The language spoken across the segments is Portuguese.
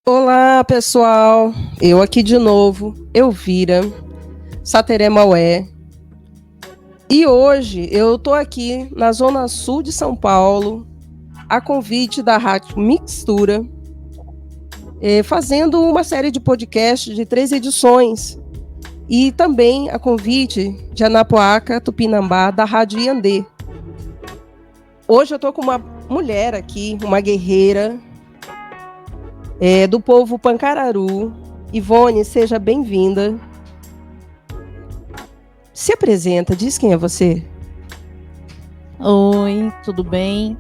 Olá, pessoal. Eu aqui de novo, Elvira, Sateré Maué. E hoje eu tô aqui na Zona Sul de São Paulo, a convite da Rádio Mixtura, fazendo uma série de podcasts de 3 edições. E também a convite de Anapuaca, Tupinambá, da Rádio Iandê. Hoje eu tô com uma mulher aqui, uma guerreira, do povo Pancararu. Ivone, seja bem-vinda. Se apresenta, diz quem é você. Oi, tudo bem?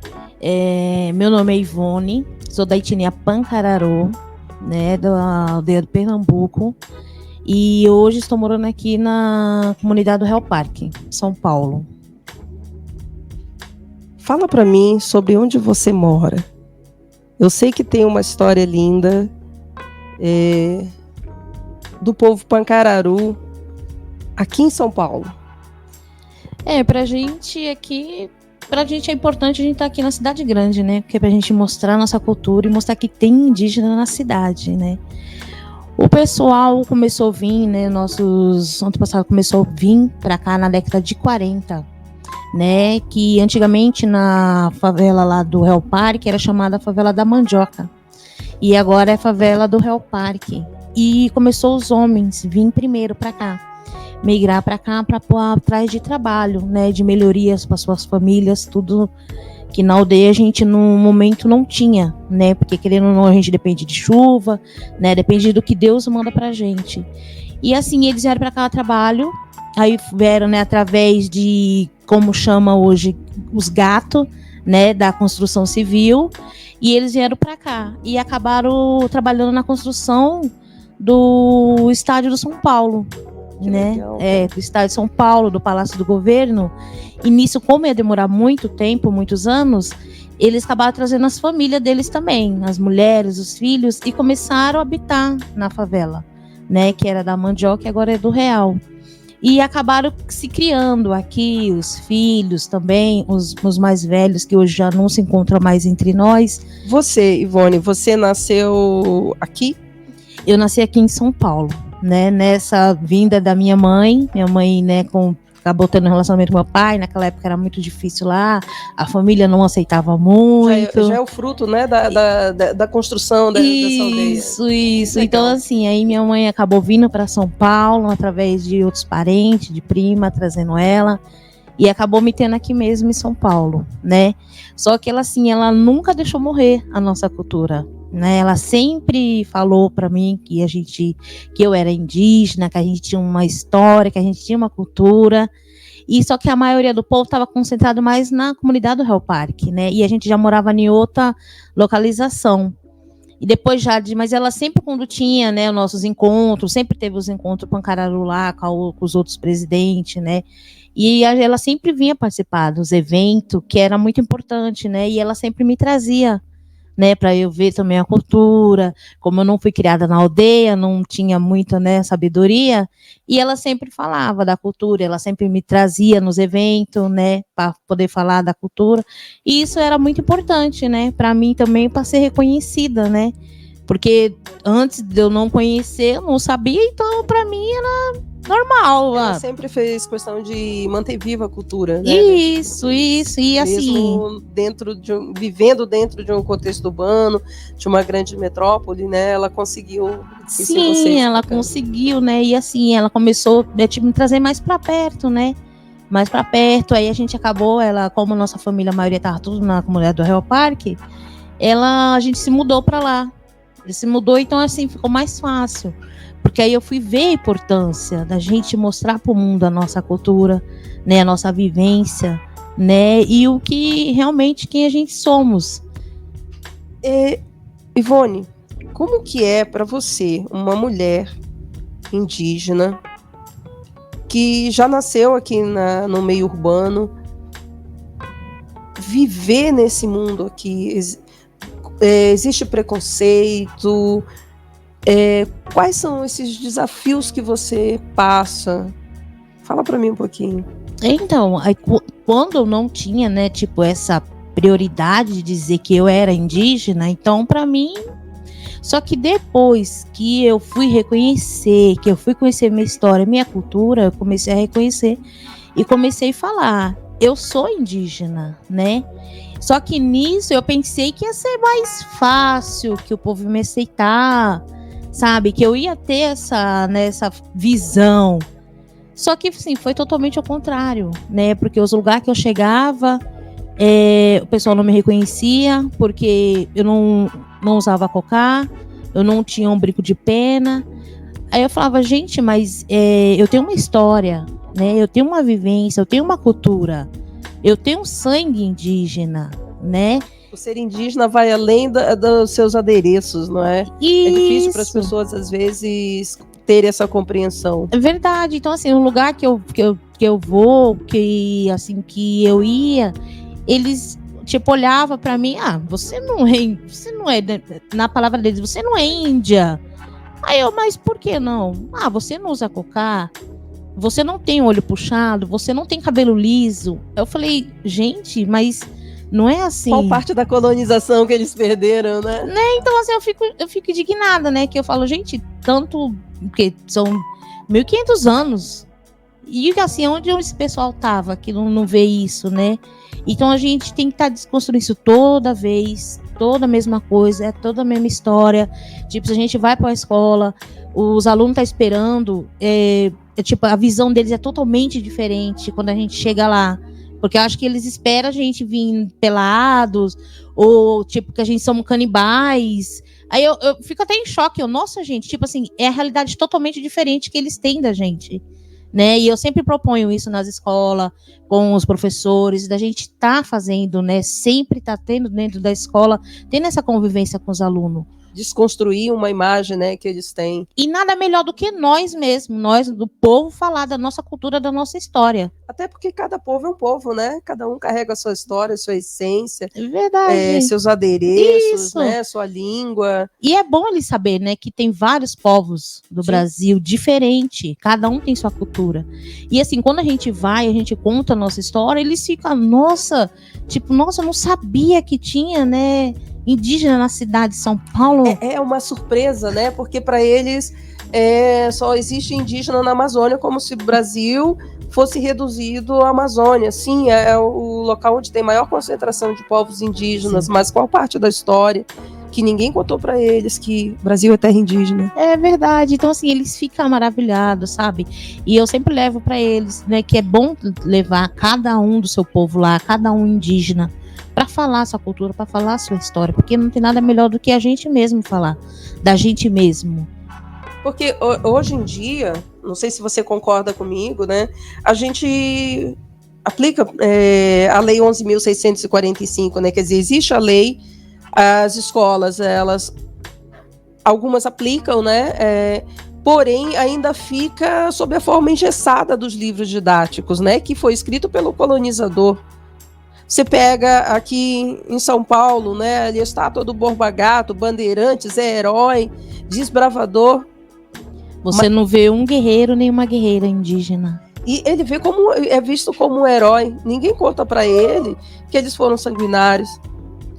Meu nome é Ivone, sou da etnia Pancararu, né, da aldeia do Pernambuco, e hoje estou morando aqui na comunidade do Real Parque, São Paulo. Fala para mim sobre onde você mora. Eu sei que tem uma história linda do povo Pancararu aqui em São Paulo. Pra gente é importante a gente estar aqui na cidade grande, né? Porque pra gente mostrar a nossa cultura e mostrar que tem indígena na cidade, né? O pessoal começou a vir, né? Nossos antepassados começou a vir pra cá na década de 40, né? Que antigamente na favela lá do Real Parque era chamada Favela da Mandioca. E agora é Favela do Real Parque. E começou os homens vir primeiro pra cá, migrar para cá para atrás de trabalho, né, de melhorias para suas famílias, tudo que na aldeia a gente no momento não tinha, né, porque querendo ou não a gente depende de chuva, né, depende do que Deus manda pra gente. E assim eles vieram para cá a trabalho, aí vieram, né, através de como chama hoje os gatos, né, da construção civil, e eles vieram para cá e acabaram trabalhando na construção do estádio do São Paulo. Né? Do estado de São Paulo, do Palácio do Governo. E nisso, como ia demorar muito tempo, muitos anos, eles acabaram trazendo as famílias deles também, as mulheres, os filhos, e começaram a habitar na favela, né? Que era da Mandioca e agora é do Real. E acabaram se criando aqui, os filhos também, os mais velhos, que hoje já não se encontram mais entre nós. Você, Ivone, você nasceu aqui? Eu nasci aqui em São Paulo. Né, nessa vinda da minha mãe, né, acabou tendo um relacionamento com meu pai, naquela época era muito difícil lá, a família não aceitava muito. Já é o fruto, né, da construção dessa aldeia. Isso. Então, assim, aí minha mãe acabou vindo para São Paulo, através de outros parentes, de prima, trazendo ela, e acabou me tendo aqui mesmo em São Paulo, né. Só que ela, assim, ela nunca deixou morrer a nossa cultura. Né, ela sempre falou para mim que eu era indígena, que a gente tinha uma história, que a gente tinha uma cultura, e só que a maioria do povo estava concentrado mais na comunidade do Real Parque, né, e a gente já morava em outra localização. E depois mas ela sempre quando tinha, né, nossos encontros, sempre teve os encontros Pancararu lá com os outros presidentes, né, e ela sempre vinha participar dos eventos, que era muito importante, né, e ela sempre me trazia, né, para eu ver também a cultura, como eu não fui criada na aldeia, não tinha muita, né, sabedoria, e ela sempre falava da cultura, ela sempre me trazia nos eventos, né, para poder falar da cultura, e isso era muito importante, né, para mim também, para ser reconhecida, né, porque antes de eu não conhecer, eu não sabia, então para mim era normal. Ela sempre fez questão de manter viva a cultura, né? Isso, e assim... Vivendo dentro de um contexto urbano, de uma grande metrópole, né? Ela conseguiu... Sim, ela conseguiu, né? E assim, ela começou a me trazer mais para perto, né? Mais para perto, aí a gente acabou, como nossa família, a maioria estava tudo na comunidade do Real Parque, a gente se mudou para lá. Ele se mudou, então assim, ficou mais fácil. Porque aí eu fui ver a importância da gente mostrar para o mundo a nossa cultura, né, a nossa vivência, né, e o que realmente quem a gente somos. Ivone, como que é para você, uma mulher indígena que já nasceu aqui no meio urbano, viver nesse mundo aqui? Existe preconceito? Quais são esses desafios que você passa? Fala para mim um pouquinho. Então, aí, quando eu não tinha, né, tipo, essa prioridade de dizer que eu era indígena, então, para mim, Só que depois que eu fui reconhecer, que eu fui conhecer minha história, minha cultura, eu comecei a reconhecer e comecei a falar, eu sou indígena, né? Só que nisso eu pensei que ia ser mais fácil, que o povo ia me aceitar, sabe? Que eu ia ter essa visão. Só que, assim, foi totalmente ao contrário, né? Porque os lugares que eu chegava, o pessoal não me reconhecia, porque eu não usava cocá, eu não tinha um brinco de pena. Aí eu falava, gente, mas eu tenho uma história, né? Eu tenho uma vivência, eu tenho uma cultura, eu tenho sangue indígena, né? O ser indígena vai além dos seus adereços, não é? Isso. É difícil para as pessoas, às vezes, ter essa compreensão. É verdade. Então, assim, um lugar que eu vou, que eu ia, eles tipo olhavam para mim, você não é, na palavra deles, você não é índia. Aí eu, mas por que não? Você não usa cocá, você não tem olho puxado, você não tem cabelo liso. Eu falei, gente, mas não é assim. Qual parte da colonização que eles perderam, né? Então, assim, eu fico indignada, né? Que eu falo, gente, tanto que são 1.500 anos. E assim, onde esse pessoal tava que não vê isso, né? Então a gente tem que estar desconstruindo isso toda vez, toda a mesma coisa, é toda a mesma história. Tipo, se a gente vai para a escola, os alunos estão esperando, tipo, a visão deles é totalmente diferente quando a gente chega lá. Porque eu acho que eles esperam a gente vir pelados, ou tipo, que a gente somos canibais. Aí eu fico até em choque. Nossa, gente, tipo assim, é a realidade totalmente diferente que eles têm da gente, né? E eu sempre proponho isso nas escolas, com os professores, da gente fazendo, né? Sempre tendo dentro da escola, tendo essa convivência com os alunos. Desconstruir uma imagem, né, que eles têm. E nada melhor do que nós mesmos, nós do povo, falar da nossa cultura, da nossa história. Até porque cada povo é um povo, né? Cada um carrega a sua história, a sua essência. É verdade. Seus adereços, Isso. né? Sua língua. E é bom eles saberem, né, que tem vários povos do Brasil diferente, cada um tem sua cultura. E assim, quando a gente vai, a gente conta a nossa história, eles ficam, nossa, eu não sabia que tinha, né, indígena na cidade de São Paulo. É uma surpresa, né? Porque para eles só existe indígena na Amazônia, como se o Brasil fosse reduzido à Amazônia. Sim, é o local onde tem maior concentração de povos indígenas. Sim. Mas qual parte da história que ninguém contou para eles que o Brasil é terra indígena? É verdade. Então, assim, eles ficam maravilhados, sabe? E eu sempre levo para eles, né, que é bom levar cada um do seu povo lá, cada um indígena, para falar a sua cultura, para falar a sua história, porque não tem nada melhor do que a gente mesmo falar, da gente mesmo. Porque hoje em dia, não sei se você concorda comigo, né? A gente aplica a Lei 11.645, né? Quer dizer, existe a lei, as escolas, algumas aplicam, né? Porém, ainda fica sob a forma engessada dos livros didáticos, né? Que foi escrito pelo colonizador. Você pega aqui em São Paulo, né? Ali a estátua do Borba Gato, Bandeirantes, é herói, desbravador. Você não vê um guerreiro nem uma guerreira indígena. E ele é visto como um herói. Ninguém conta para ele que eles foram sanguinários,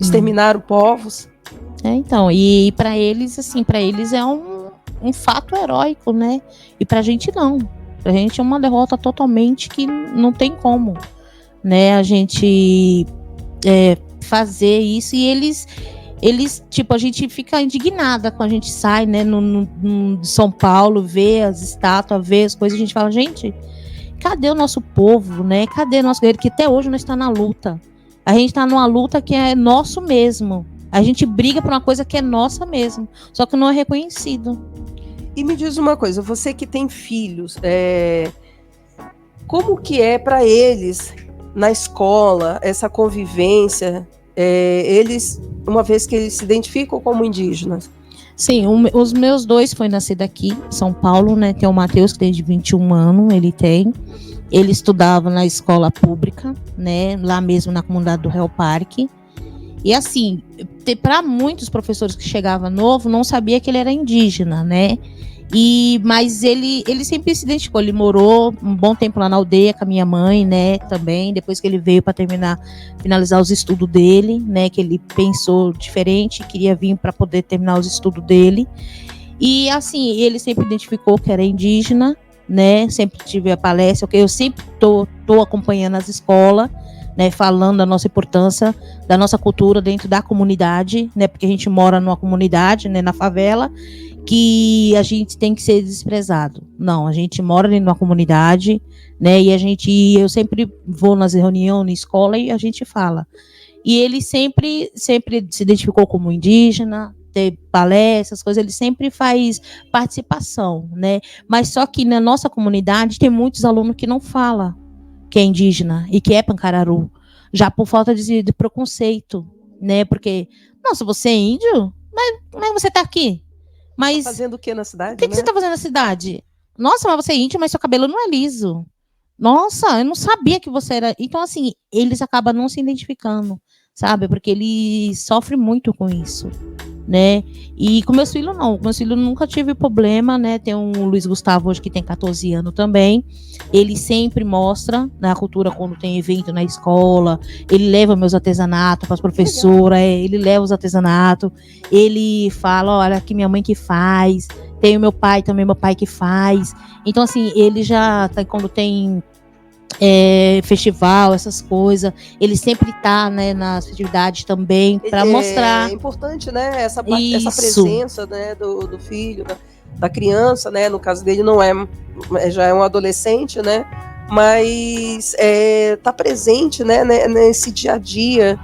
exterminaram povos. Então, e para eles, assim, é um fato heróico, né? E pra gente não. Pra gente é uma derrota totalmente que não tem como, né? A gente fazer isso, e eles, tipo, a gente fica indignada quando a gente sai, né, no São Paulo, vê as estátuas, vê as coisas, a gente fala, gente, cadê o nosso povo, né? Cadê o nosso guerreiro? Que até hoje nós estamos na luta. A gente está numa luta que é nosso mesmo. A gente briga por uma coisa que é nossa mesmo, só que não é reconhecido. E me diz uma coisa, você que tem filhos, como que é para eles, na escola, essa convivência, eles, uma vez que eles se identificam como indígenas? Sim, os meus dois foi nascido aqui, em São Paulo, né? Tem o Matheus, que tem de 21 anos, ele estudava na escola pública, né? Lá mesmo na comunidade do Real Parque. E assim, para muitos professores que chegavam novo, não sabia que ele era indígena, né? Mas ele sempre se identificou, ele morou um bom tempo lá na aldeia com a minha mãe, né, também, depois que ele veio para finalizar os estudos dele, né, que ele pensou diferente, queria vir para poder terminar os estudos dele, e assim, ele sempre identificou que era indígena, né, sempre tive a palestra, eu sempre tô acompanhando as escolas, né, falando da nossa importância, da nossa cultura dentro da comunidade, né, porque a gente mora numa comunidade, né, na favela, que a gente tem que ser desprezado. Não, a gente mora dentro de uma comunidade, né, e eu sempre vou nas reuniões na escola e a gente fala. E ele sempre se identificou como indígena, ter palestras, coisas, ele sempre faz participação, né, mas só que na nossa comunidade tem muitos alunos que não falam que é indígena e que é pancararu, já por falta de preconceito, né, porque, nossa, você é índio? Mas você tá aqui? Mas tá fazendo o que na cidade? O que, né? você tá fazendo na cidade? Nossa, mas você é índio, mas seu cabelo não é liso. Nossa, eu não sabia que você era. Então, assim, eles acabam não se identificando, sabe? Porque ele sofre muito com isso, né? E com meus filhos, não. Com meus filhos nunca tive problema, né? Tem um Luiz Gustavo hoje que tem 14 anos também. Ele sempre mostra na cultura quando tem evento na escola. Ele leva meus artesanatos para as professoras. Ele leva os artesanatos. Ele fala, olha, aqui minha mãe que faz. Tem o meu pai também, meu pai que faz. Então, assim, ele já, quando tem festival, essas coisas, ele sempre tá, né, nas festividades também, para mostrar. É importante, né, essa presença, né, do filho, da criança, né, no caso dele já é um adolescente, né, mas tá presente, né, nesse dia a dia,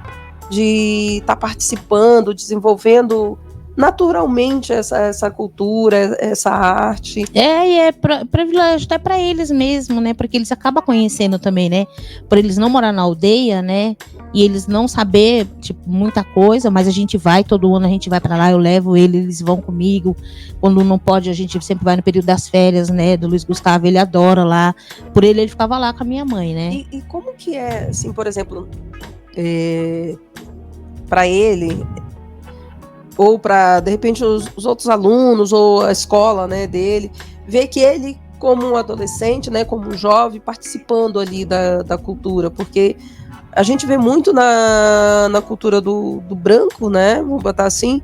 de estar participando, desenvolvendo naturalmente essa cultura, essa arte. E é privilégio até para eles mesmo, né? Porque eles acabam conhecendo também, né? Por eles não morar na aldeia, né? E eles não saber, tipo, muita coisa, mas a gente vai, todo ano a gente vai para lá, eu levo eles vão comigo. Quando não pode, a gente sempre vai no período das férias, né? Do Luiz Gustavo, ele adora lá. Por ele ficava lá com a minha mãe, né? E como que é, assim, por exemplo, para ele, ou para, de repente, os outros alunos, ou a escola, né, dele, ver que ele, como um adolescente, né, como um jovem, participando ali da cultura, porque a gente vê muito na cultura do branco, né, vamos botar assim,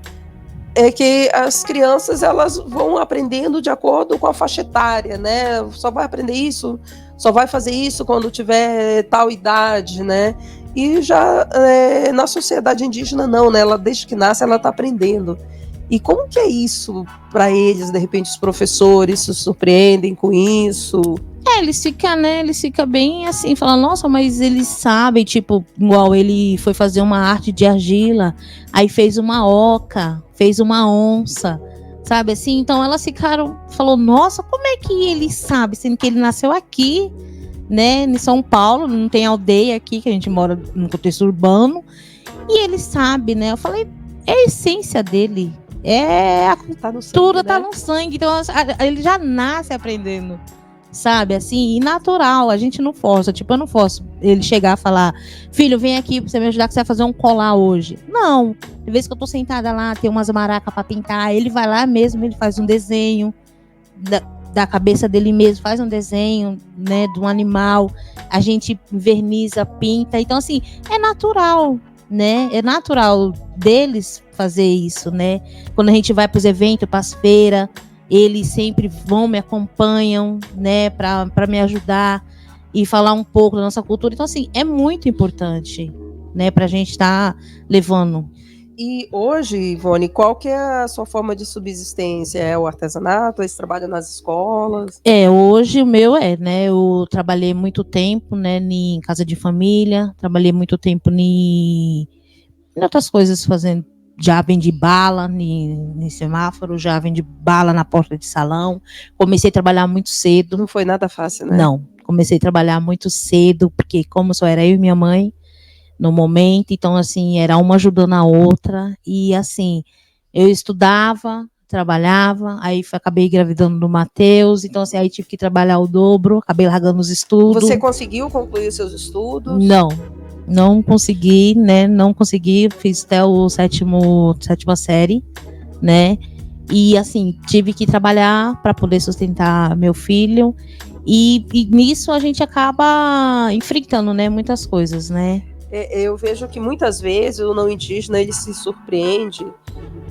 é que as crianças, elas vão aprendendo de acordo com a faixa etária, né, só vai aprender isso, só vai fazer isso quando tiver tal idade, né, e já na sociedade indígena não, né? Ela, desde que nasce, ela está aprendendo. E como que é isso para eles? De repente os professores se surpreendem com isso? Eles ficam bem assim, falando, nossa, mas eles sabem, tipo, igual ele foi fazer uma arte de argila, aí fez uma oca, fez uma onça, sabe assim? Então elas falou, nossa, como é que ele sabe, sendo que ele nasceu aqui, né, em São Paulo, não tem aldeia aqui, que a gente mora no contexto urbano, e ele sabe, né, eu falei, é a essência dele, a cultura, tá no sangue, então ele já nasce aprendendo, sabe, assim, e natural, a gente não força, tipo, eu não forço ele chegar a falar, filho, vem aqui pra você me ajudar que você vai fazer um colar hoje, não, de vez que eu tô sentada lá, tem umas maracas pra pintar, ele vai lá mesmo, ele faz um desenho da cabeça dele mesmo, faz um desenho, né, de um animal, a gente verniza, pinta, então assim, é natural, né, é natural deles fazer isso, né, quando a gente vai para os eventos, para as feiras, eles sempre me acompanham, né, para me ajudar e falar um pouco da nossa cultura, então assim, é muito importante, né, para a gente estar levando. E hoje, Ivone, qual que é a sua forma de subsistência? É o artesanato? Você trabalha nas escolas? Hoje o meu né? Eu trabalhei muito tempo, né, em casa de família, trabalhei muito tempo em outras coisas, já vendi bala em semáforo, já vendi bala na porta de salão. Comecei a trabalhar muito cedo. Não foi nada fácil, né? Não, comecei a trabalhar muito cedo, porque como só era eu e minha mãe, no momento, então assim, era uma ajudando a outra, e assim, eu estudava, trabalhava, aí acabei engravidando do Matheus, então assim, aí tive que trabalhar o dobro, acabei largando os estudos. Você conseguiu concluir os seus estudos? Não consegui, né, fiz até sétima série, né, E assim, tive que trabalhar para poder sustentar meu filho. E nisso a gente acaba enfrentando, né, muitas coisas, né? Eu vejo que muitas vezes o não indígena ele se surpreende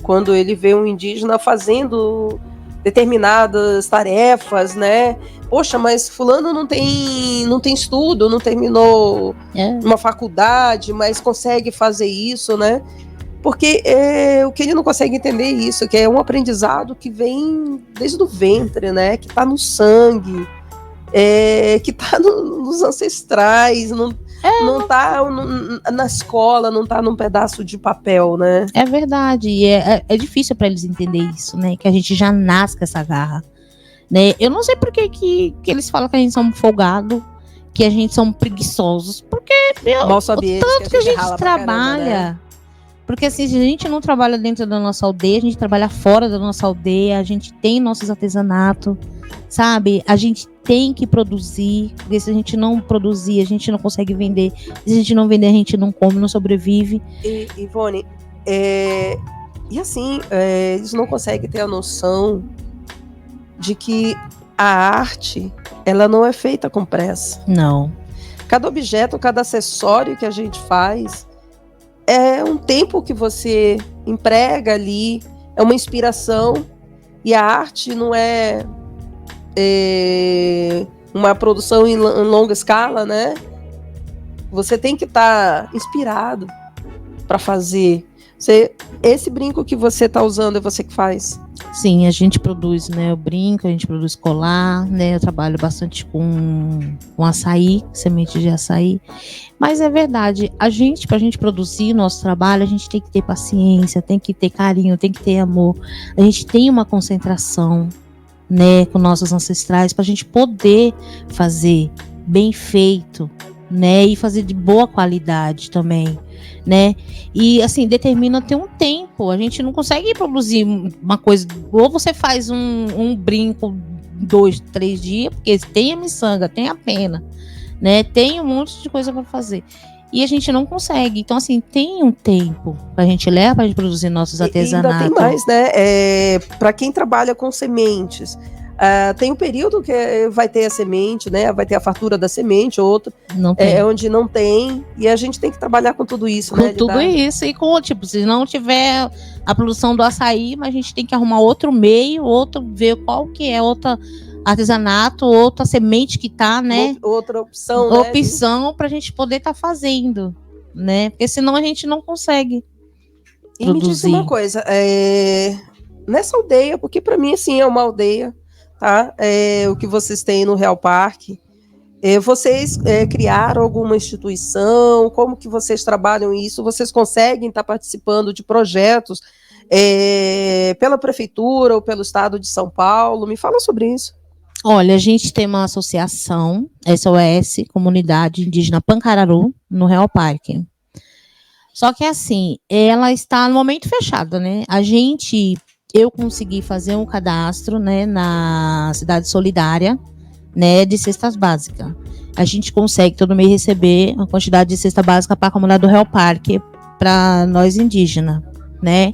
quando ele vê um indígena fazendo determinadas tarefas, né? Poxa, mas fulano não tem estudo, não terminou uma faculdade, mas consegue fazer isso, né? Porque o que ele não consegue entender é isso, que é um aprendizado que vem desde o ventre, né? Que está no sangue, que está nos ancestrais, não tá na escola, não tá num pedaço de papel, né? É verdade, e é difícil para eles entender isso, né? Que a gente já nasce com essa garra, né? Eu não sei por que eles falam que a gente são folgado, que a gente são preguiçosos, porque mal sabia o tanto que a gente trabalha, caramba, né? Porque assim, se a gente não trabalha dentro da nossa aldeia, a gente trabalha fora da nossa aldeia, a gente tem nossos artesanatos, sabe? A gente tem que produzir, porque se a gente não produzir, a gente não consegue vender. Se a gente não vender, a gente não come, não sobrevive. E Ivone, e assim, eles não conseguem ter a noção de que a arte, ela não é feita com pressa. Não. Cada objeto, cada acessório que a gente faz, é um tempo que você emprega ali, é uma inspiração, e a arte não é uma produção em longa escala, né? Você tem que estar inspirado para fazer. Esse brinco que você está usando é você que faz? Sim, a gente produz, né, o brinco, a gente produz colar, né, eu trabalho bastante com açaí, semente de açaí, mas é verdade, pra gente produzir nosso trabalho, a gente tem que ter paciência, tem que ter carinho, tem que ter amor, a gente tem uma concentração, né, com nossos ancestrais, pra gente poder fazer bem feito, né, e fazer de boa qualidade também, né, e assim, determina ter um tempo, a gente não consegue produzir uma coisa, ou você faz um brinco 2, 3 dias, porque tem a miçanga, tem a pena, né, tem um monte de coisa para fazer, e a gente não consegue, então assim, tem um tempo pra gente levar pra gente produzir nossos artesanatos. E ainda tem mais, né, para quem trabalha com sementes, tem um período que vai ter a semente, né? Vai ter a fartura da semente, outro onde não tem, e a gente tem que trabalhar com tudo isso, né? Com tudo isso, e com, tipo, se não tiver a produção do açaí, mas a gente tem que arrumar outro meio, ver qual que é outra artesanato, outra semente que tá, né? Outra opção, né? Pra gente poder estar fazendo, né? Porque senão a gente não consegue produzir. E me diz uma coisa, nessa aldeia, porque para mim, assim, é uma aldeia, tá? O que vocês têm no Real Parque, vocês criaram alguma instituição? Como que vocês trabalham isso? Vocês conseguem estar participando de projetos pela prefeitura ou pelo estado de São Paulo? Me fala sobre isso. Olha, a gente tem uma associação, SOS, Comunidade Indígena Pancararu, no Real Parque. Só que assim, ela está no momento fechada, né? Eu consegui fazer um cadastro, né, na Cidade Solidária, né, de cestas básicas. A gente consegue todo mês receber uma quantidade de cesta básica para a comunidade do Real Parque, para nós indígenas, né?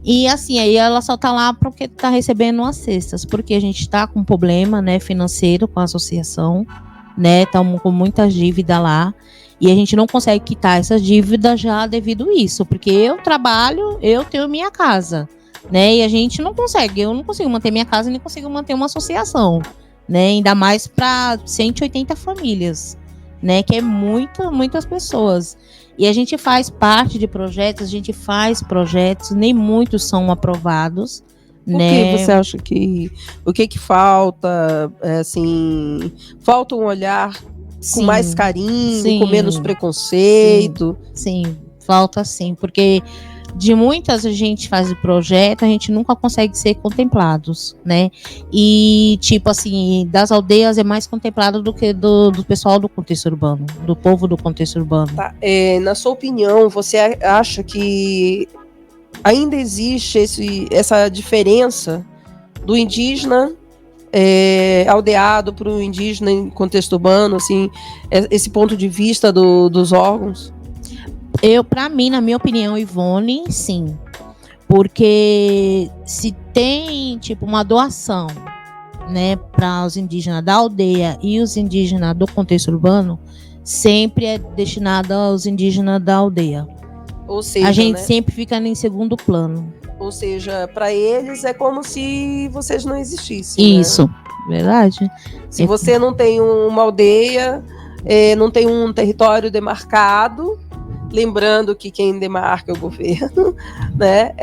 E assim, aí ela só tá lá porque tá recebendo as cestas, porque a gente tá com um problema, né, financeiro com a associação, né? Estamos com muita dívida lá. E a gente não consegue quitar essas dívidas já devido a isso, porque eu trabalho, eu tenho minha casa, né? E a gente não consegue, eu não consigo manter minha casa, nem consigo manter uma associação, né? Ainda mais para 180 famílias, né? Que é muitas pessoas. E a gente faz parte de projetos, nem muitos são aprovados. O que você acha o que falta? Assim, falta um olhar com mais carinho, com menos preconceito? Sim, falta sim, porque de muitas a gente faz o projeto, a gente nunca consegue ser contemplados, né? E, tipo assim, das aldeias é mais contemplado do que do pessoal do contexto urbano, do povo do contexto urbano. Tá. Na sua opinião, você acha que ainda existe essa diferença do indígena aldeado para o indígena em contexto urbano, assim, esse ponto de vista dos órgãos? Para mim, na minha opinião, Ivone, sim. Porque se tem, tipo, uma doação, né, para os indígenas da aldeia e os indígenas do contexto urbano, sempre é destinada aos indígenas da aldeia. Ou seja, a gente, né, sempre fica em segundo plano. Ou seja, para eles é como se vocês não existissem. Isso, né? Verdade. Se você não tem uma aldeia, não tem um território demarcado, lembrando que quem demarca é o governo, né?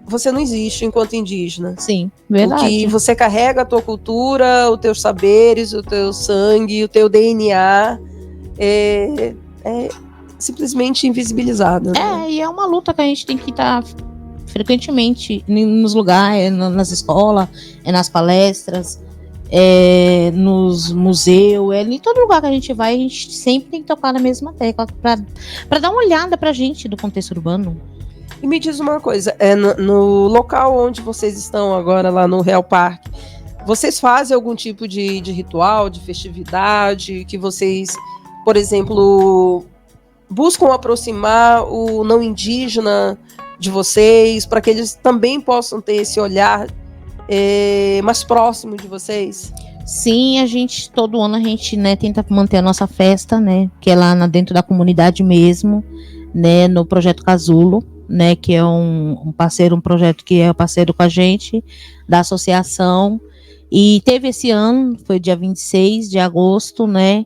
Você não existe enquanto indígena. Sim, verdade. Porque você carrega a tua cultura, os teus saberes, o teu sangue, o teu DNA é simplesmente invisibilizado. Né? E é uma luta que a gente tem que estar frequentemente nos lugares, nas escolas, nas palestras, nos museus, em todo lugar que a gente vai, a gente sempre tem que tocar na mesma tecla para dar uma olhada pra gente do contexto urbano. E me diz uma coisa, no local onde vocês estão agora, lá no Real Parque, vocês fazem algum tipo de ritual, de festividade, que vocês, por exemplo, buscam aproximar o não indígena de vocês, para que eles também possam ter esse olhar mais próximo de vocês? Sim, todo ano a gente, né, tenta manter a nossa festa, né, que é lá dentro da comunidade mesmo, né, no Projeto Casulo, né, que é um projeto que é parceiro com a gente, da associação, e teve esse ano, foi dia 26 de agosto, né,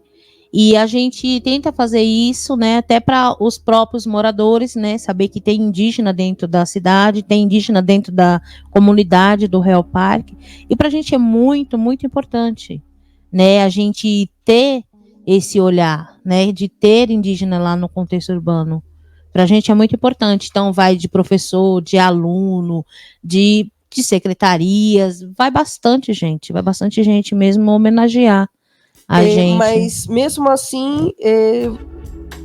e a gente tenta fazer isso, né, até para os próprios moradores, né, saber que tem indígena dentro da cidade, tem indígena dentro da comunidade do Real Parque, e para a gente é muito, muito importante, né, a gente ter esse olhar, né, de ter indígena lá no contexto urbano. Para a gente é muito importante. Então, vai de professor, de aluno, de secretarias, vai bastante gente mesmo homenagear a gente. Mas, mesmo assim,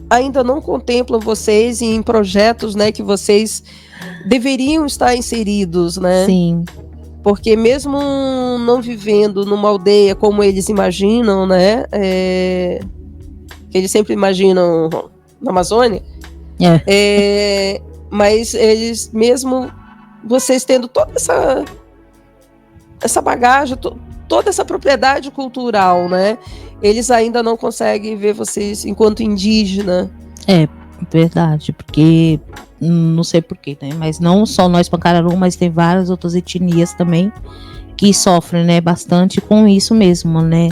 ainda não contemplam vocês em projetos, né, que vocês deveriam estar inseridos, né? Sim. Porque mesmo não vivendo numa aldeia como eles imaginam, né, que eles sempre imaginam na Amazônia, mas eles mesmo, vocês tendo toda essa bagagem, toda essa propriedade cultural, né? Eles ainda não conseguem ver vocês enquanto indígena. É verdade, porque não sei porquê, né? Mas não só nós Pancararu, mas tem várias outras etnias também que sofrem, né, bastante com isso mesmo, né?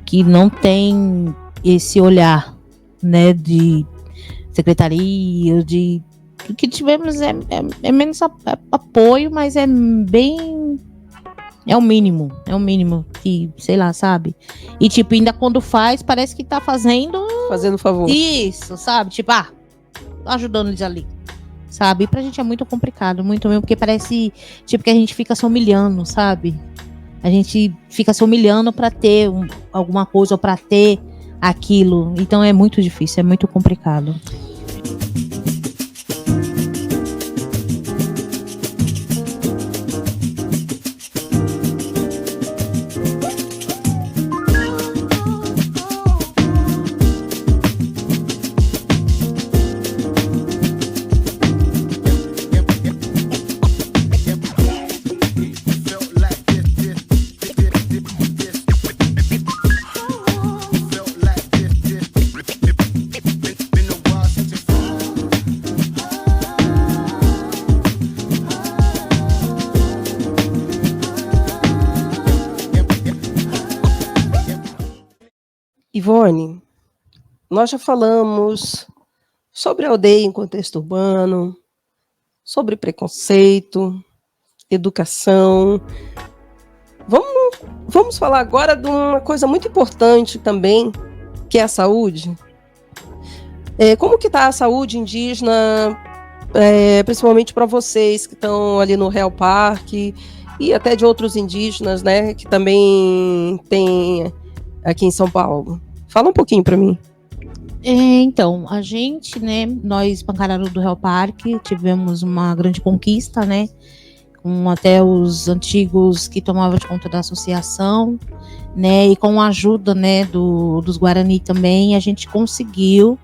Que não tem esse olhar, né, de secretaria, de o que tivemos é menos apoio, mas é bem, é o mínimo que, sei lá, sabe? E tipo, ainda quando faz, parece que tá fazendo favor. Isso, sabe? Tipo, tô ajudando eles ali, sabe? E pra gente é muito complicado, muito mesmo, porque parece tipo que a gente fica se humilhando, sabe? A gente fica se humilhando pra ter alguma coisa ou pra ter aquilo. Então é muito difícil, é muito complicado. Ivone, nós já falamos sobre a aldeia em contexto urbano, sobre preconceito, educação. Vamos falar agora de uma coisa muito importante também, que é a saúde. Como que está a saúde indígena, principalmente para vocês que estão ali no Real Parque e até de outros indígenas, né, que também tem aqui em São Paulo? Fala um pouquinho para mim. Então, a gente, né, nós, Pancararu do Real Parque, tivemos uma grande conquista, né, com até os antigos que tomavam de conta da associação, né, e com a ajuda, né, dos Guarani também, a gente conseguiu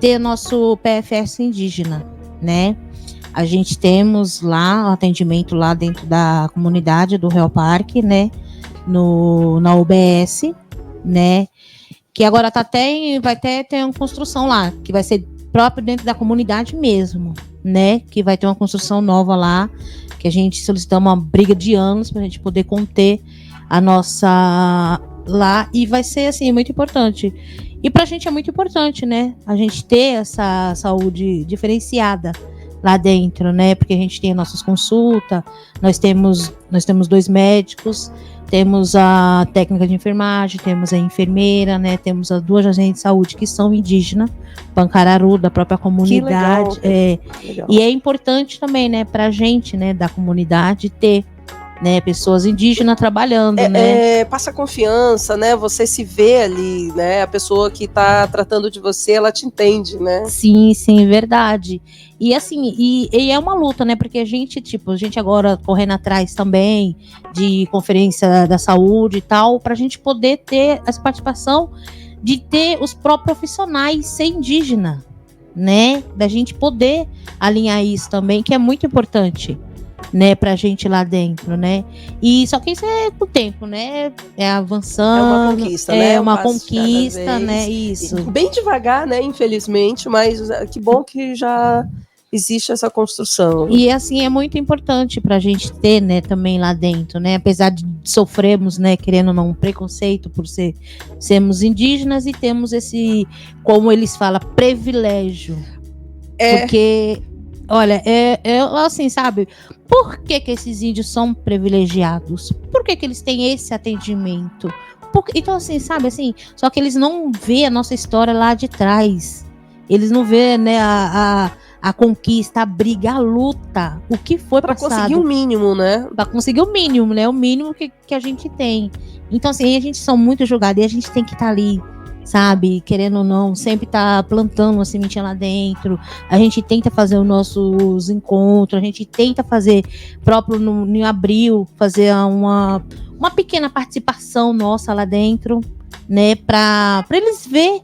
ter nosso PFS indígena, né. A gente temos lá o atendimento lá dentro da comunidade do Real Parque, né? Na UBS, né? Que agora vai ter uma construção lá, que vai ser próprio dentro da comunidade mesmo, né? Que vai ter uma construção nova lá, que a gente solicitou uma briga de anos para a gente poder conter a nossa lá, e vai ser assim muito importante. E pra gente é muito importante, né? A gente ter essa saúde diferenciada lá dentro, né? Porque a gente tem nossas consultas, nós temos 2 médicos, temos a técnica de enfermagem, temos a enfermeira, né? Temos as 2 agentes de saúde que são indígenas, Pancararu, da própria comunidade. Legal. E é importante também, né, pra gente, né, da comunidade ter, né, pessoas indígenas trabalhando, né? Passa confiança, né? Você se vê ali, né? A pessoa que está tratando de você, ela te entende, né? Sim, verdade. E assim, e é uma luta, né? Porque a gente agora correndo atrás também de conferência da saúde e tal, pra gente poder ter essa participação de ter os próprios profissionais ser indígena, né? Da gente poder alinhar isso também, que é muito importante, né, pra gente lá dentro, né? E só que isso é com o tempo, né? É avançando. É uma conquista, né? É uma conquista, né? Isso. Bem devagar, né? Infelizmente, mas que bom que já existe essa construção. E assim, é muito importante pra gente ter, né, também lá dentro, né? Apesar de sofrermos, né, querendo ou não, um preconceito por sermos indígenas e temos esse, como eles falam, privilégio. Porque, olha, assim, sabe? Por que esses índios são privilegiados? Por que eles têm esse atendimento? Então, assim, sabe, assim, só que eles não vê a nossa história lá de trás. Eles não vê, né, a conquista, a briga, a luta, o que foi passado. Para conseguir o mínimo, né? Para conseguir o mínimo, né? O mínimo que a gente tem. Então, assim, a gente são muito julgados e a gente tem que estar ali, sabe? Querendo ou não, sempre tá plantando uma sementinha lá dentro. A gente tenta fazer os nossos encontros, a gente tenta fazer, próprio no abril, fazer uma pequena participação nossa lá dentro, né? Pra eles verem,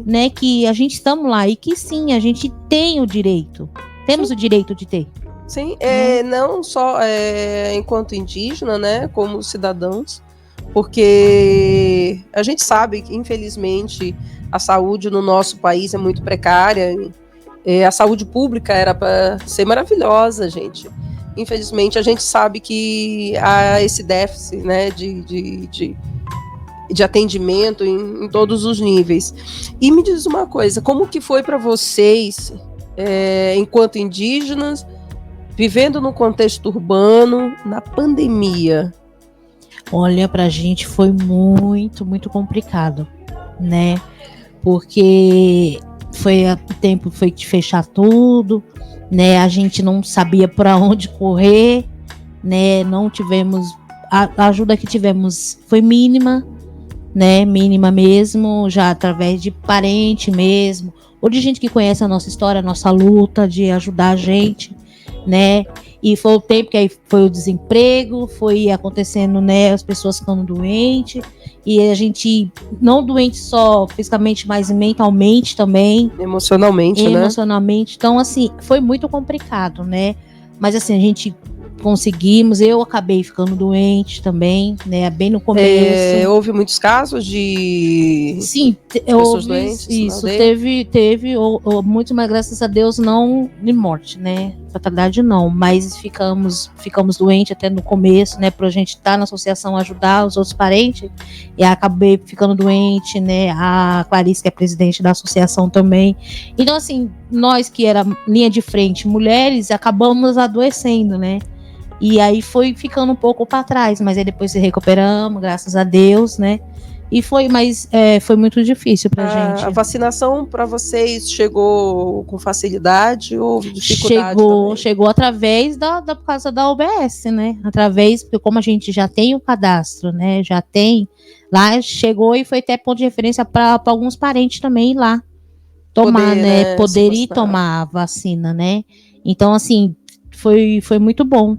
né, que a gente estamos lá e que sim, a gente tem o direito. Temos o direito de ter. Sim, não só enquanto indígena, né? Como cidadãos. Porque a gente sabe que, infelizmente, a saúde no nosso país é muito precária. A saúde pública era para ser maravilhosa, gente. Infelizmente, a gente sabe que há esse déficit, né, de atendimento em todos os níveis. E me diz uma coisa, como que foi para vocês, enquanto indígenas, vivendo no contexto urbano, na pandemia? Olha, pra gente foi muito, muito complicado, né? Porque o tempo foi de fechar tudo, né? A gente não sabia para onde correr, né? Não tivemos, a ajuda que tivemos foi mínima, né? Mínima mesmo, já através de parente mesmo, ou de gente que conhece a nossa história, a nossa luta, de ajudar a gente, né? E foi o tempo que aí foi o desemprego, foi acontecendo, né, as pessoas ficando doentes, e a gente, não doente só fisicamente, mas mentalmente também. Emocionalmente, né? Emocionalmente. Então, assim, foi muito complicado, né? Mas, assim, a gente conseguimos, eu acabei ficando doente também, né, bem no começo. Houve muitos casos de pessoas doentes? Isso, teve muito, mas graças a Deus não de morte, né, fatalidade não, mas ficamos doentes até no começo, né, pra gente estar na associação, ajudar os outros parentes, e acabei ficando doente, né, a Clarice, que é presidente da associação também. Então, assim, nós que era linha de frente, mulheres, acabamos adoecendo, né. E aí foi ficando um pouco para trás, mas aí depois se recuperamos, graças a Deus, né? E foi muito difícil pra gente. A vacinação para vocês chegou com facilidade ou houve dificuldade? Chegou através por causa da UBS, né? Porque como a gente já tem o cadastro, né? Já tem, lá chegou e foi até ponto de referência para alguns parentes também ir lá tomar, né? Poder ir tomar a vacina, né? Então, assim, foi muito bom.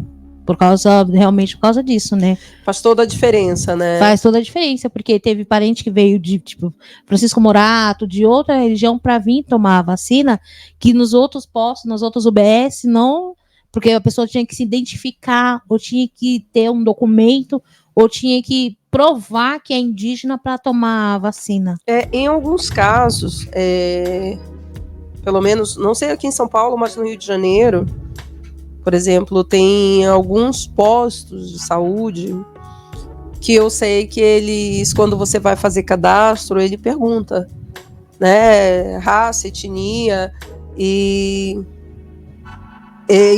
realmente por causa disso, né? Faz toda a diferença, né? Faz toda a diferença, porque teve parente que veio de, tipo, Francisco Morato, de outra religião, para vir tomar a vacina, que nos outros postos, nas outras UBS, não, porque a pessoa tinha que se identificar, ou tinha que ter um documento, ou tinha que provar que é indígena para tomar a vacina. Em alguns casos, pelo menos, não sei aqui em São Paulo, mas no Rio de Janeiro, por exemplo, tem alguns postos de saúde que eu sei que eles, quando você vai fazer cadastro, ele pergunta, né, raça, etnia, e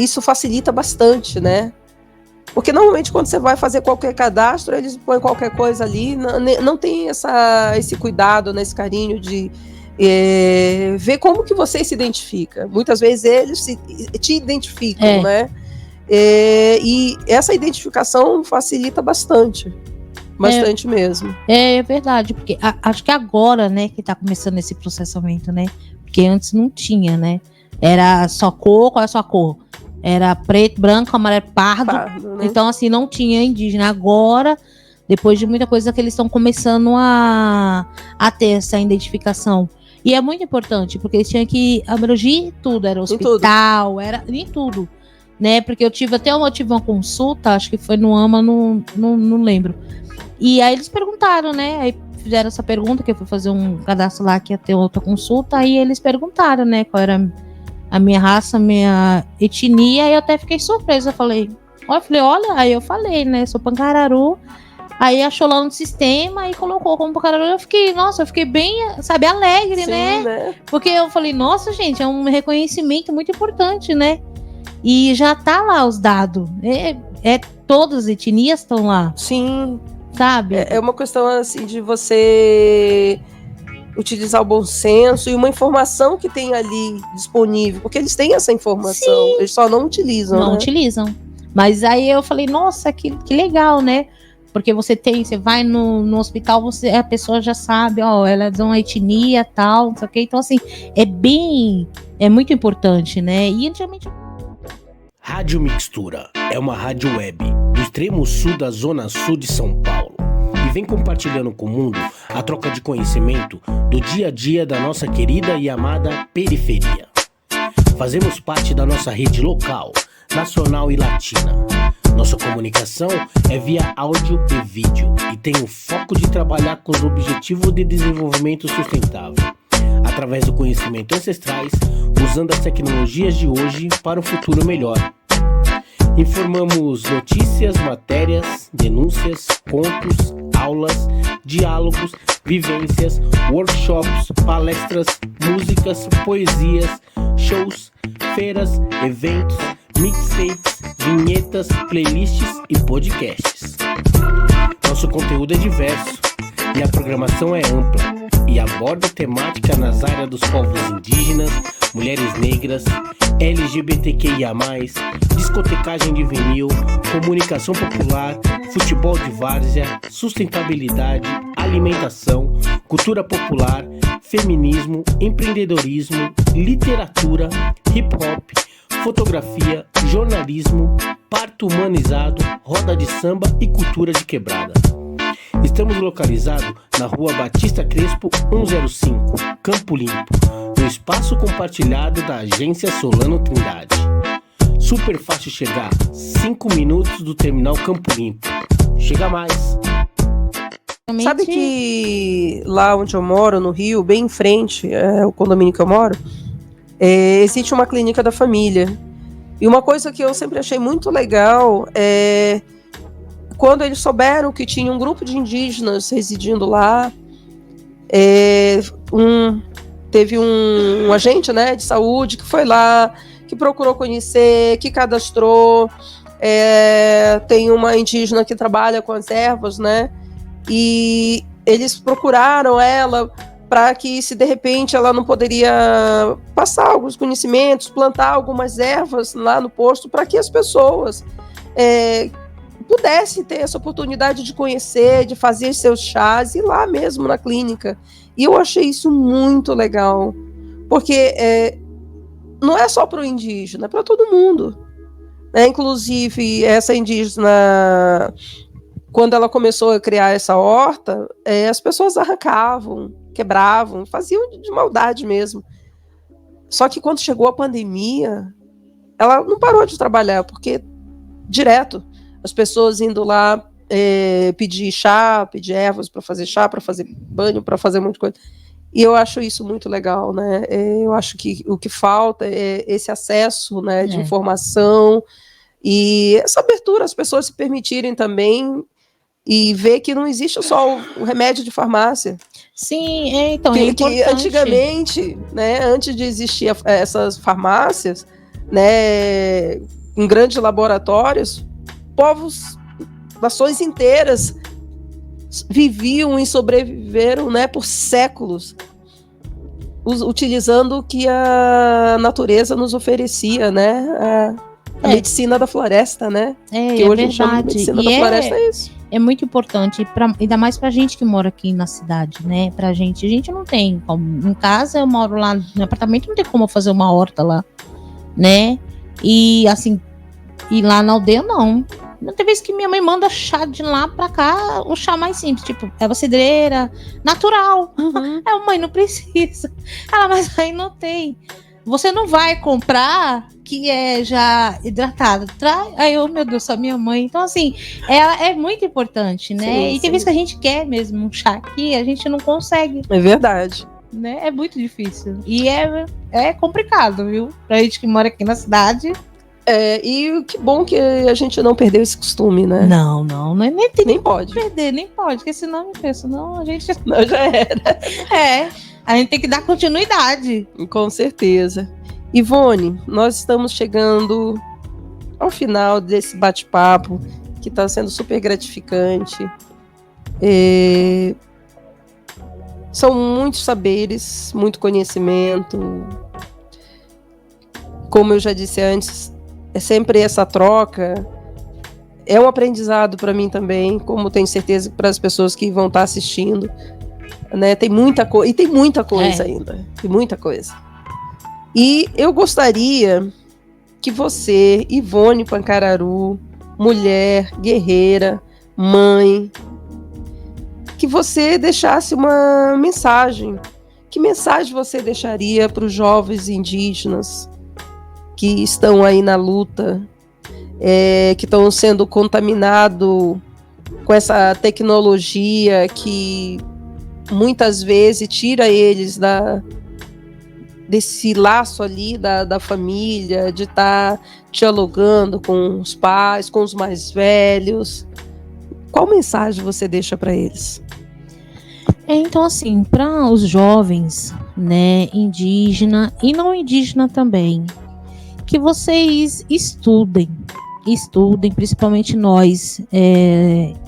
isso facilita bastante, né? Porque normalmente quando você vai fazer qualquer cadastro, eles põem qualquer coisa ali, não tem esse cuidado, né, esse carinho de ver como que você se identifica. Muitas vezes eles te identificam, né? E essa identificação facilita bastante mesmo. É verdade, porque acho que agora, né, que tá começando esse processamento, né? Porque antes não tinha, né? Era só cor, qual é a sua cor? Era preto, branco, amarelo, pardo, né? Então, assim, não tinha indígena. Agora, depois de muita coisa que eles estão começando a ter essa identificação. E é muito importante, porque eles tinham que abranger tudo, era hospital, era em tudo, né? Porque eu tive uma consulta, acho que foi no AMA, não lembro. E aí eles perguntaram, né? Aí fizeram essa pergunta, que eu fui fazer um cadastro lá que ia ter outra consulta, aí eles perguntaram, né, qual era a minha raça, a minha etnia, e eu até fiquei surpresa. Eu falei, olha, aí eu falei, né, sou Pancararu. Aí achou lá no sistema e colocou como Pancararu. Eu fiquei bem, sabe, alegre, né? Porque eu falei, nossa, gente, é um reconhecimento muito importante, né? E já tá lá os dados. Todas as etnias estão lá. Sim. Sabe? É uma questão, assim, de você utilizar o bom senso e uma informação que tem ali disponível, porque eles têm essa informação, sim, eles só não utilizam, não utilizam. Mas aí eu falei, nossa, que legal, né? Porque você vai no hospital, a pessoa já sabe, ó, ela é de uma etnia, tal, não sei o quê. Então, assim, é muito importante, né? E antigamente... Rádio Mixtura é uma rádio web do extremo sul da zona sul de São Paulo. E vem compartilhando com o mundo a troca de conhecimento do dia a dia da nossa querida e amada periferia. Fazemos parte da nossa rede local, nacional e latina. Nossa comunicação é via áudio e vídeo e tem o foco de trabalhar com os objetivos de desenvolvimento sustentável, através do conhecimento ancestrais, usando as tecnologias de hoje para um futuro melhor. Informamos notícias, matérias, denúncias, contos, aulas, diálogos, vivências, workshops, palestras, músicas, poesias, shows, feiras, eventos, mixtapes, vinhetas, playlists e podcasts. Nosso conteúdo é diverso e a programação é ampla e aborda temática nas áreas dos povos indígenas, mulheres negras, LGBTQIA+, discotecagem de vinil, comunicação popular, futebol de várzea, sustentabilidade, alimentação, cultura popular, feminismo, empreendedorismo, literatura, hip-hop, fotografia, jornalismo, parto humanizado, roda de samba e cultura de quebrada. Estamos localizados na Rua Batista Crespo 105, Campo Limpo, no espaço compartilhado da Agência Solano Trindade. Super fácil chegar, 5 minutos do terminal Campo Limpo. Chega mais! Sabe que lá onde eu moro, no Rio, bem em frente, o condomínio que eu moro, existe uma clínica da família. E uma coisa que eu sempre achei muito legal é quando eles souberam que tinha um grupo de indígenas residindo lá, teve um agente, né, de saúde que foi lá, que procurou conhecer, que cadastrou. Tem uma indígena que trabalha com as ervas, né, e eles procuraram ela para que, se de repente ela não poderia passar alguns conhecimentos, plantar algumas ervas lá no posto, para que as pessoas pudessem ter essa oportunidade de conhecer, de fazer seus chás, e lá mesmo na clínica. E eu achei isso muito legal, porque não é só para o indígena, é para todo mundo. Inclusive, essa indígena, quando ela começou a criar essa horta, as pessoas arrancavam, quebravam, faziam de maldade mesmo. Só que quando chegou a pandemia, ela não parou de trabalhar, porque direto as pessoas indo lá pedir chá, pedir ervas para fazer chá, para fazer banho, para fazer um monte de coisa. E eu acho isso muito legal, né? Eu acho que o que falta é esse acesso, né, de informação e essa abertura, as pessoas se permitirem também e ver que não existe só o remédio de farmácia. Sim, então, é importante. Que antigamente, né, antes de existir essas farmácias, né, em grandes laboratórios, povos, nações inteiras viviam e sobreviveram, né, por séculos, utilizando o que a natureza nos oferecia, né, a medicina da floresta, né, que hoje a gente chama de medicina da floresta, é isso. É muito importante, ainda mais pra gente que mora aqui na cidade, né, a gente não tem como, em casa eu moro lá no apartamento, não tem como fazer uma horta lá, né, e assim, e lá na aldeia não. Tem vezes que minha mãe manda chá de lá pra cá, o chá mais simples, tipo, erva cidreira, natural. Mãe, não precisa. Mas aí não tem. Você não vai comprar que é já hidratado. Aí meu Deus, só minha mãe. Então, assim, ela é muito importante, né? Sim, e tem vezes que a gente quer mesmo um chá aqui, a gente não consegue. É verdade. Né? É muito difícil. E é complicado, viu? Pra gente que mora aqui na cidade. E que bom que a gente não perdeu esse costume, né? Não, nem pode perder, nem pode, porque senão a gente não, já era. A gente tem que dar continuidade. Com certeza. Ivone, nós estamos chegando ao final desse bate-papo, que está sendo super gratificante. São muitos saberes, muito conhecimento. Como eu já disse antes, é sempre essa troca. É um aprendizado para mim também, como tenho certeza para as pessoas que vão estar assistindo, né? Tem muita coisa, e tem muita coisa ainda. Tem muita coisa. E eu gostaria que você, Ivone Pancararu, mulher, guerreira, mãe, que você deixasse uma mensagem. Que mensagem você deixaria para os jovens indígenas que estão aí na luta, que estão sendo contaminados com essa tecnologia que muitas vezes tira eles desse laço ali da família, de estar dialogando com os pais, com os mais velhos? Qual mensagem você deixa para eles? Então, assim, para os jovens, né, indígena e não indígena também, que vocês estudem, principalmente nós,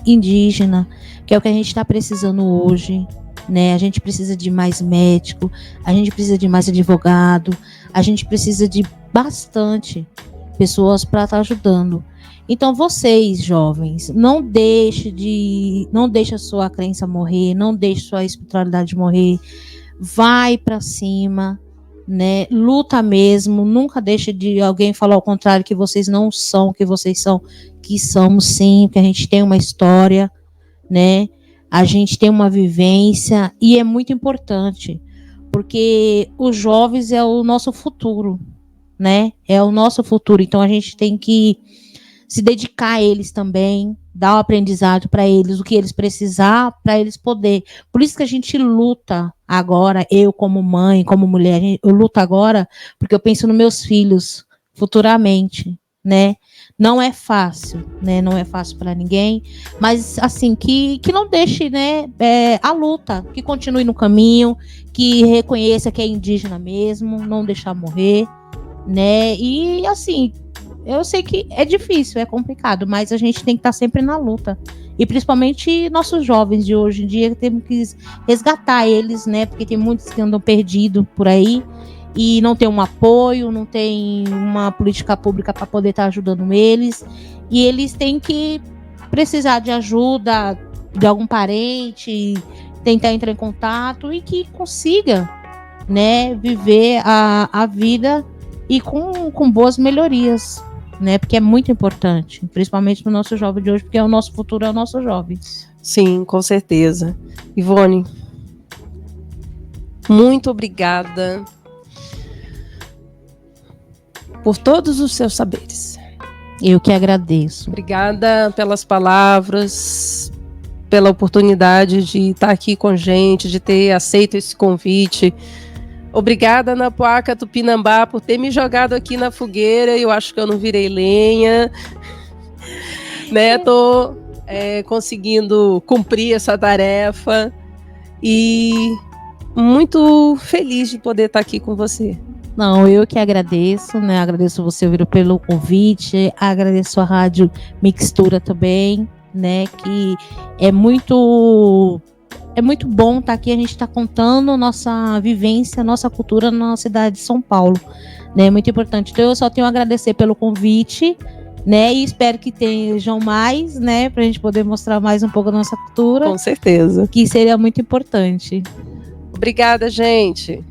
indígena, que é o que a gente está precisando hoje, né? A gente precisa de mais médico, a gente precisa de mais advogado, a gente precisa de bastante pessoas para estar ajudando. Então, vocês, jovens, não deixe a sua crença morrer, não deixe sua espiritualidade morrer, vai para cima, né? Luta mesmo, nunca deixe de alguém falar ao contrário, que vocês não são o que vocês são, que somos sim, que a gente tem uma história, né? A gente tem uma vivência e é muito importante, porque os jovens é o nosso futuro, né? É o nosso futuro, então a gente tem que se dedicar a eles também, dar o aprendizado para eles, o que eles precisar, para eles poder. Por isso que a gente luta agora, eu como mãe, como mulher, eu luto agora porque eu penso nos meus filhos futuramente, né? Não é fácil, né? Não é fácil para ninguém, mas assim, que não deixe, né, a luta, que continue no caminho, que reconheça que é indígena mesmo, não deixar morrer, né? E assim, eu sei que é difícil, é complicado, mas a gente tem que estar sempre na luta. E principalmente nossos jovens de hoje em dia, temos que resgatar eles, né? Porque tem muitos que andam perdidos por aí e não tem um apoio, não tem uma política pública para poder estar ajudando eles. E eles têm que precisar de ajuda de algum parente, tentar entrar em contato e que consiga, né, viver a vida e com boas melhorias. né? Porque é muito importante, principalmente para o nosso jovem de hoje, porque o nosso futuro é o nosso jovem. Sim, com certeza. Ivone, muito obrigada por todos os seus saberes. Eu que agradeço. Obrigada pelas palavras, pela oportunidade de estar aqui com a gente, de ter aceito esse convite. Obrigada, Anapuaca Tupinambá, por ter me jogado aqui na fogueira. Eu acho que eu não virei lenha. Né? Tô conseguindo cumprir essa tarefa. E muito feliz de poder estar aqui com você. Não, eu que agradeço, né? Agradeço você, Viro, pelo convite. Agradeço a Rádio Mixtura também, né? Que é muito bom estar aqui. A gente está contando nossa vivência, nossa cultura na cidade de São Paulo, né? Muito importante. Então, eu só tenho a agradecer pelo convite, né? E espero que tenham mais, né? Para a gente poder mostrar mais um pouco da nossa cultura. Com certeza. Que seria muito importante. Obrigada, gente.